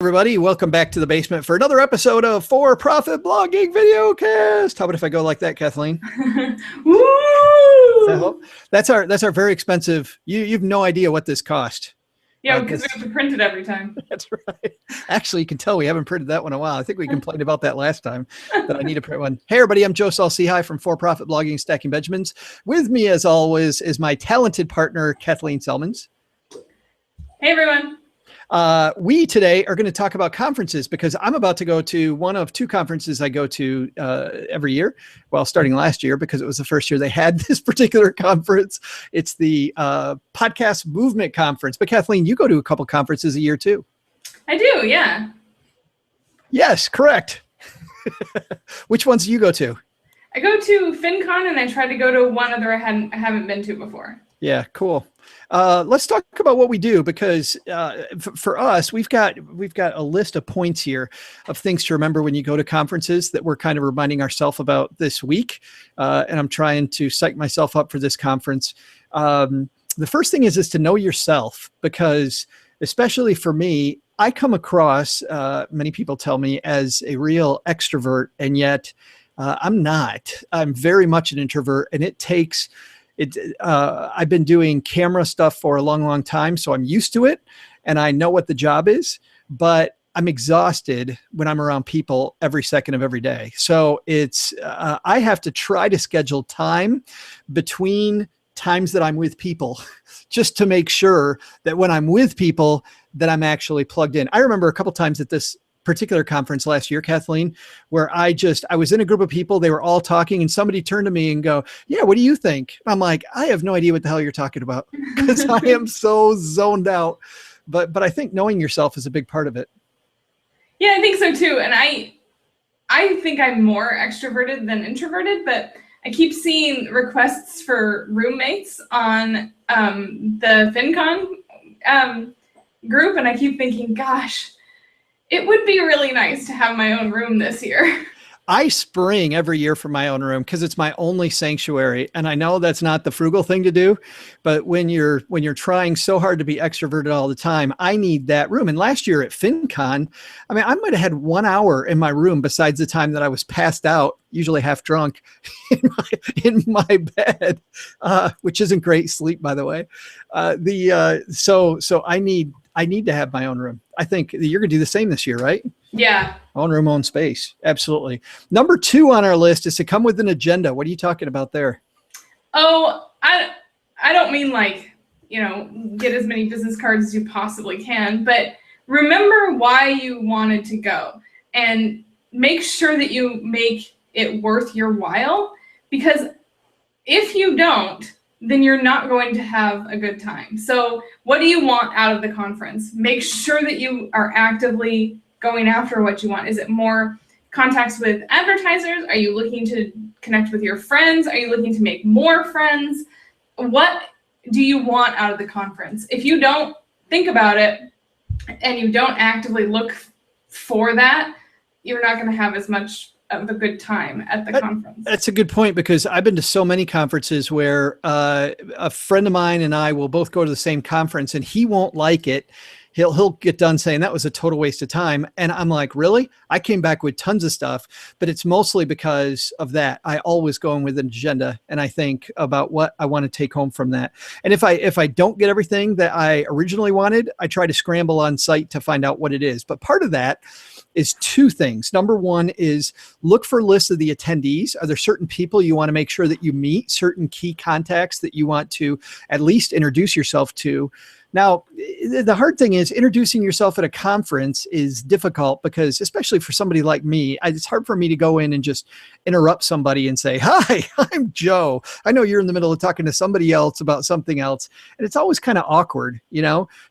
Everybody, welcome back to the basement for another episode of For Profit Blogging Videocast. How about if I go like that, Kathleen? Woo! That's our very expensive. You've no idea what this cost. Yeah, because we have to print it every time. That's right. Actually, you can tell we haven't printed that one in a while. I think we complained about that last time, that I need to print one. Hey, everybody, I'm Joe Saul-Sehy from For Profit Blogging Stacking Benjamins. With me, as always, is my talented partner, Kathleen Selmans. Hey, everyone. We today are going to talk about conferences because I'm about to go to one of two conferences I go to every year. Well, starting last year because it was the first year they had this particular conference. It's the Podcast Movement Conference. But Kathleen, you go to a couple conferences a year too. I do, yeah. Yes, correct. Which ones do you go to? I go to FinCon and I try to go to one other I haven't been to before. Yeah, cool. Let's talk about what we do because for us, we've got a list of points here of things to remember when you go to conferences that we're kind of reminding ourselves about this week. And I'm trying to psych myself up for this conference. The first thing is to know yourself because especially for me, I come across, many people tell me, as a real extrovert, and yet I'm not. I'm very much an introvert, and it takes... I've been doing camera stuff for a long, long time, so I'm used to it and I know what the job is, but I'm exhausted when I'm around people every second of every day. So it's, I have to try to schedule time between times that I'm with people just to make sure that when I'm with people that I'm actually plugged in. I remember a couple times at this particular conference last year, Kathleen, where I was in a group of people, they were all talking and somebody turned to me and go, yeah, what do you think? I'm like, I have no idea what the hell you're talking about because I am so zoned out. But I think knowing yourself is a big part of it. Yeah, I think so too. And I think I'm more extroverted than introverted, but I keep seeing requests for roommates on the FinCon group. And I keep thinking, gosh, it would be really nice to have my own room this year. I spring every year for my own room because it's my only sanctuary. And I know that's not the frugal thing to do, but when you're trying so hard to be extroverted all the time, I need that room. And last year at FinCon, I mean, I might have had 1 hour in my room besides the time that I was passed out, usually half drunk in my bed, which isn't great sleep, by the way. So I need to have my own room. I think you're going to do the same this year, right? Yeah. Own room, own space. Absolutely. Number 2 on our list is to come with an agenda. What are you talking about there? Oh, I don't mean like, get as many business cards as you possibly can, but remember why you wanted to go and make sure that you make it worth your while, because if you don't, then you're not going to have a good time. So what do you want out of the conference? Make sure that you are actively going after what you want. Is it more contacts with advertisers? Are you looking to connect with your friends? Are you looking to make more friends? What do you want out of the conference? If you don't think about it and you don't actively look for that, you're not going to have as much of a good time at the conference. That's a good point because I've been to so many conferences where a friend of mine and I will both go to the same conference and he won't like it. He'll get done saying that was a total waste of time. And I'm like, really? I came back with tons of stuff, but it's mostly because of that. I always go in with an agenda and I think about what I want to take home from that. And if I don't get everything that I originally wanted, I try to scramble on site to find out what it is. But part of that is 2 things. Number 1 is look for lists of the attendees. Are there certain people you want to make sure that you meet, certain key contacts that you want to at least introduce yourself to? Now, the hard thing is introducing yourself at a conference is difficult because, especially for somebody like me, it's hard for me to go in and just interrupt somebody and say, hi, I'm Joe. I know you're in the middle of talking to somebody else about something else. And it's always kind of awkward,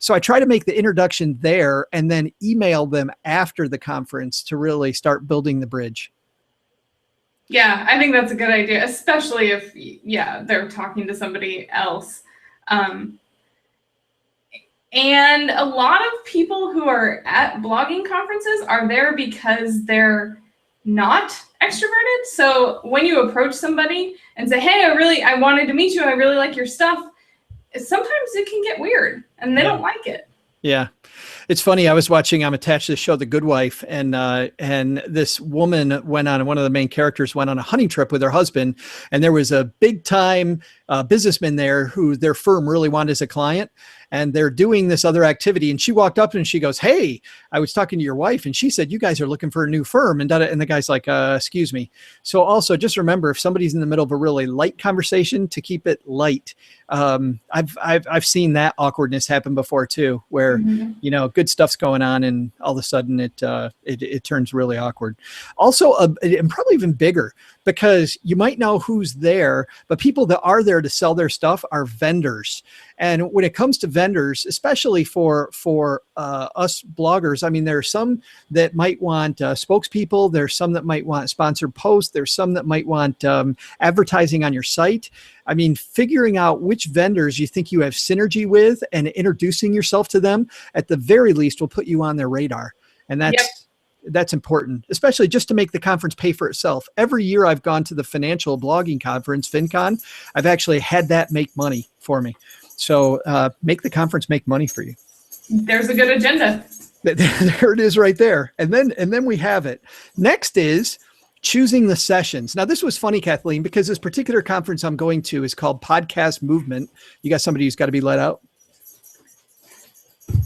So I try to make the introduction there and then email them after the conference to really start building the bridge. Yeah, I think that's a good idea, especially if, they're talking to somebody else. And a lot of people who are at blogging conferences are there because they're not extroverted. So when you approach somebody and say, hey, I wanted to meet you. I really like your stuff. Sometimes it can get weird and they don't like it. Yeah. It's funny. I was watching. I'm attached to the show, The Good Wife, and this woman went on. One of the main characters went on a hunting trip with her husband, and there was a big time businessman there who their firm really wanted as a client, and they're doing this other activity. And she walked up and she goes, "Hey, I was talking to your wife, and she said you guys are looking for a new firm." And the guy's like, "Excuse me." So also just remember, if somebody's in the middle of a really light conversation, to keep it light. I've seen that awkwardness happen before too, where good stuff's going on, and all of a sudden it turns really awkward. Also, and probably even bigger, because you might know who's there, but people that are there to sell their stuff are vendors. And when it comes to vendors, especially for us bloggers, I mean, there are some that might want spokespeople. There's some that might want sponsored posts. There's some that might want advertising on your site. I mean, figuring out which vendors you think you have synergy with and introducing yourself to them at the very least will put you on their radar. And that's important, especially just to make the conference pay for itself. Every year I've gone to the financial blogging conference, FinCon, I've actually had that make money for me. So make the conference make money for you. There's a good agenda. There it is right there. And then we have it. Next is choosing the sessions. Now, this was funny, Kathleen, because this particular conference I'm going to is called Podcast Movement. You got somebody who's got to be let out?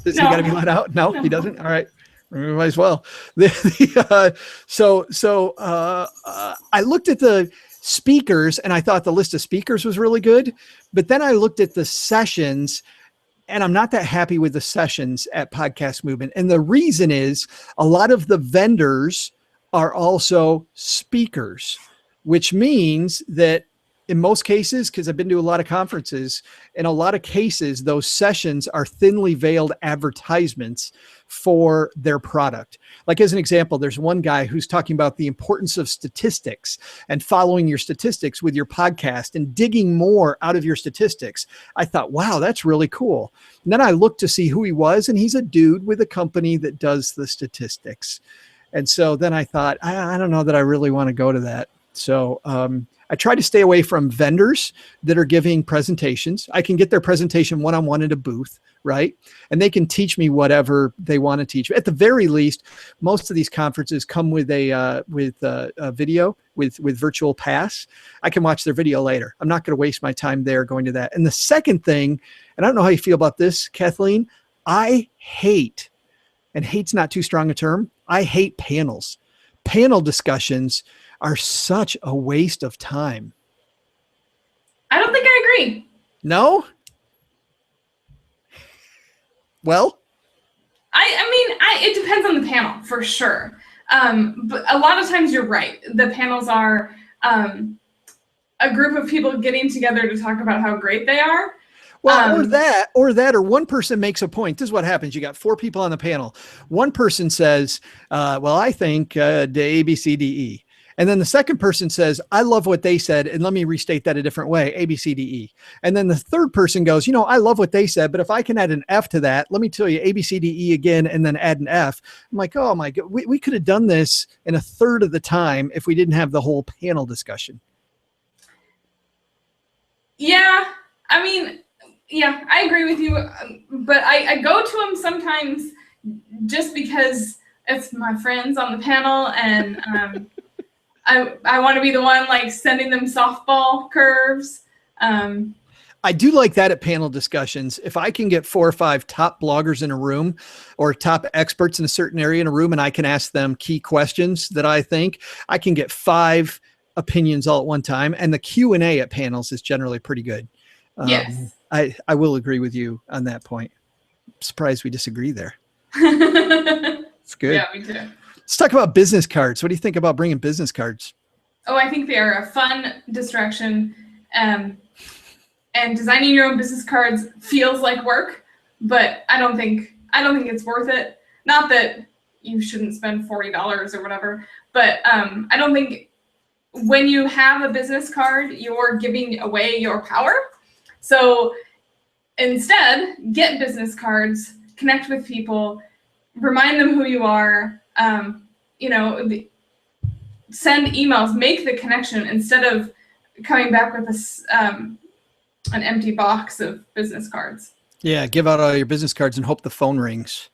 Does he got to be let out? No, he doesn't? All right. Might as well. So I looked at the speakers and I thought the list of speakers was really good, but then I looked at the sessions and I'm not that happy with the sessions at Podcast Movement. And the reason is a lot of the vendors are also speakers, which means that in most cases, because I've been to a lot of conferences, in a lot of cases, those sessions are thinly veiled advertisements for their product. Like as an example, there's one guy who's talking about the importance of statistics and following your statistics with your podcast and digging more out of your statistics. I thought, wow, that's really cool. And then I looked to see who he was, and he's a dude with a company that does the statistics. And so then I thought, I don't know that I really want to go to that. So I try to stay away from vendors that are giving presentations. I can get their presentation one-on-one at a booth, right? And they can teach me whatever they want to teach. At the very least, most of these conferences come with a video with Virtual Pass. I can watch their video later. I'm not going to waste my time there going to that. And the second thing, and I don't know how you feel about this, Kathleen, I hate, and hate's not too strong a term, I hate panels. Panel discussions are such a waste of time. I don't think I agree. No? Well? It depends on the panel for sure. But a lot of times you're right. The panels are a group of people getting together to talk about how great they are. Well, or one person makes a point. This is what happens. You got 4 people on the panel. One person says, well, I think the A, B, C, D, E. And then the second person says, I love what they said. And let me restate that a different way, A, B, C, D, E. And then the third person goes, I love what they said, but if I can add an F to that, let me tell you A, B, C, D, E again, and then add an F. I'm like, oh my God, we could have done this in a third of the time if we didn't have the whole panel discussion. Yeah. Yeah, I agree with you. But I go to them sometimes just because it's my friends on the panel and I want to be the one like sending them softball curves. I do like that at panel discussions. If I can get 4 or 5 top bloggers in a room or top experts in a certain area in a room, and I can ask them key questions that I think, I can get 5 opinions all at one time. And the Q&A at panels is generally pretty good. Yes. I will agree with you on that point. I'm surprised we disagree there. It's good. Yeah, me too. Let's talk about business cards. What do you think about bringing business cards? Oh, I think they are a fun distraction. And designing your own business cards feels like work, but I don't think it's worth it. Not that you shouldn't spend $40 or whatever, but I don't think when you have a business card, you're giving away your power. So instead, get business cards, connect with people, remind them who you are, send emails, make the connection instead of coming back with an empty box of business cards. Yeah, give out all your business cards and hope the phone rings.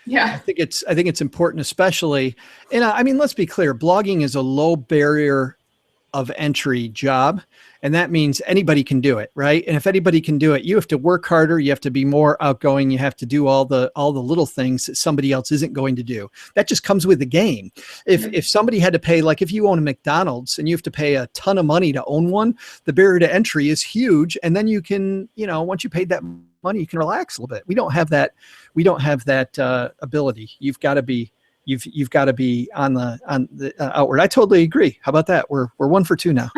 Yeah. I think it's important, especially, and I mean, let's be clear, blogging is a low barrier of entry job. And that means anybody can do it, right? And if anybody can do it, you have to work harder. You have to be more outgoing. You have to do all the little things that somebody else isn't going to do. That just comes with the game. If somebody had to pay, like if you own a McDonald's and you have to pay a ton of money to own one, the barrier to entry is huge. And then you can, once you paid that money, you can relax a little bit. We don't have that. We don't have that ability. You've got to be you've got to be on the outward. I totally agree. How about that? We're 1 for 2 now.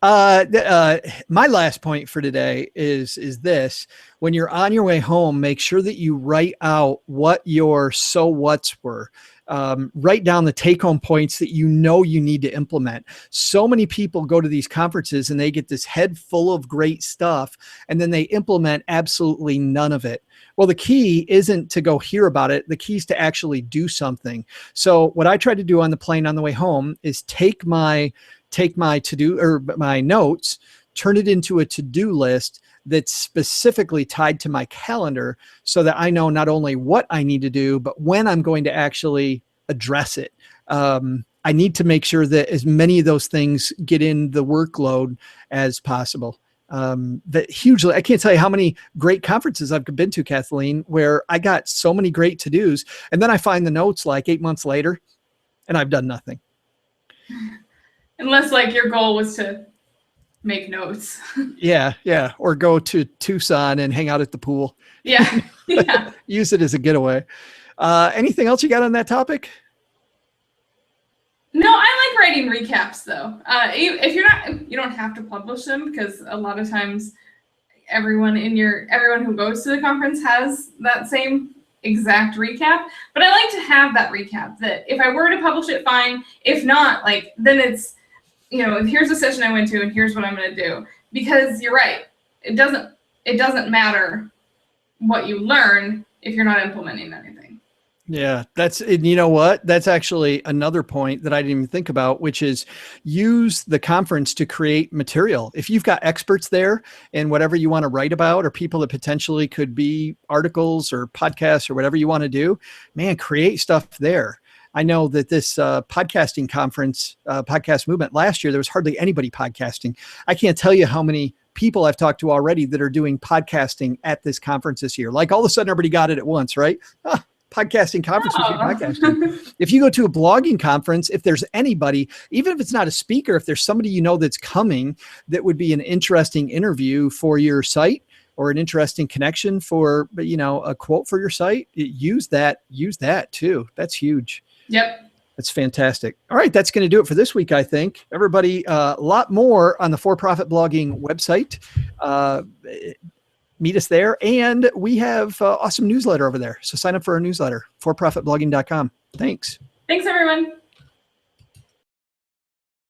My last point for today is this: when you're on your way home, make sure that you write out what your so what's were. Write down the take-home points that you need to implement. So many people go to these conferences and they get this head full of great stuff, and then they implement absolutely none of it. Well, the key isn't to go hear about it. The key is to actually do something. So what I try to do on the plane on the way home is take my to-do or my notes, turn it into a to-do list that's specifically tied to my calendar so that I know not only what I need to do, but when I'm going to actually address it. I need to make sure that as many of those things get in the workload as possible. That hugely, I can't tell you how many great conferences I've been to, Kathleen, where I got so many great to-dos, and then I find the notes like 8 months later and I've done nothing. Unless like your goal was to make notes. Yeah. Or go to Tucson and hang out at the pool. Yeah. Use it as a getaway. Anything else you got on that topic? No, I like writing recaps though. If you don't have to publish them, because a lot of times everyone who goes to the conference has that same exact recap. But I like to have that recap that if I were to publish it, fine. If not, then it's, here's the session I went to and here's what I'm going to do. Because you're right. It doesn't matter what you learn if you're not implementing anything. Yeah, you know what? That's actually another point that I didn't even think about, which is use the conference to create material. If you've got experts there and whatever you want to write about, or people that potentially could be articles or podcasts or whatever you want to do, man, create stuff there. I know that this podcasting conference, podcast movement last year, there was hardly anybody podcasting. I can't tell you how many people I've talked to already that are doing podcasting at this conference this year. Like all of a sudden everybody got it at once, right? Podcasting conference. Podcasting. If you go to a blogging conference, if there's anybody, even if it's not a speaker, if there's somebody that's coming that would be an interesting interview for your site or an interesting connection for, a quote for your site, use that too. That's huge. Yep. That's fantastic. All right. That's going to do it for this week, I think. Everybody, a lot more on the For Profit Blogging website. Meet us there. And we have awesome newsletter over there. So sign up for our newsletter, forprofitblogging.com. Thanks. Thanks, everyone.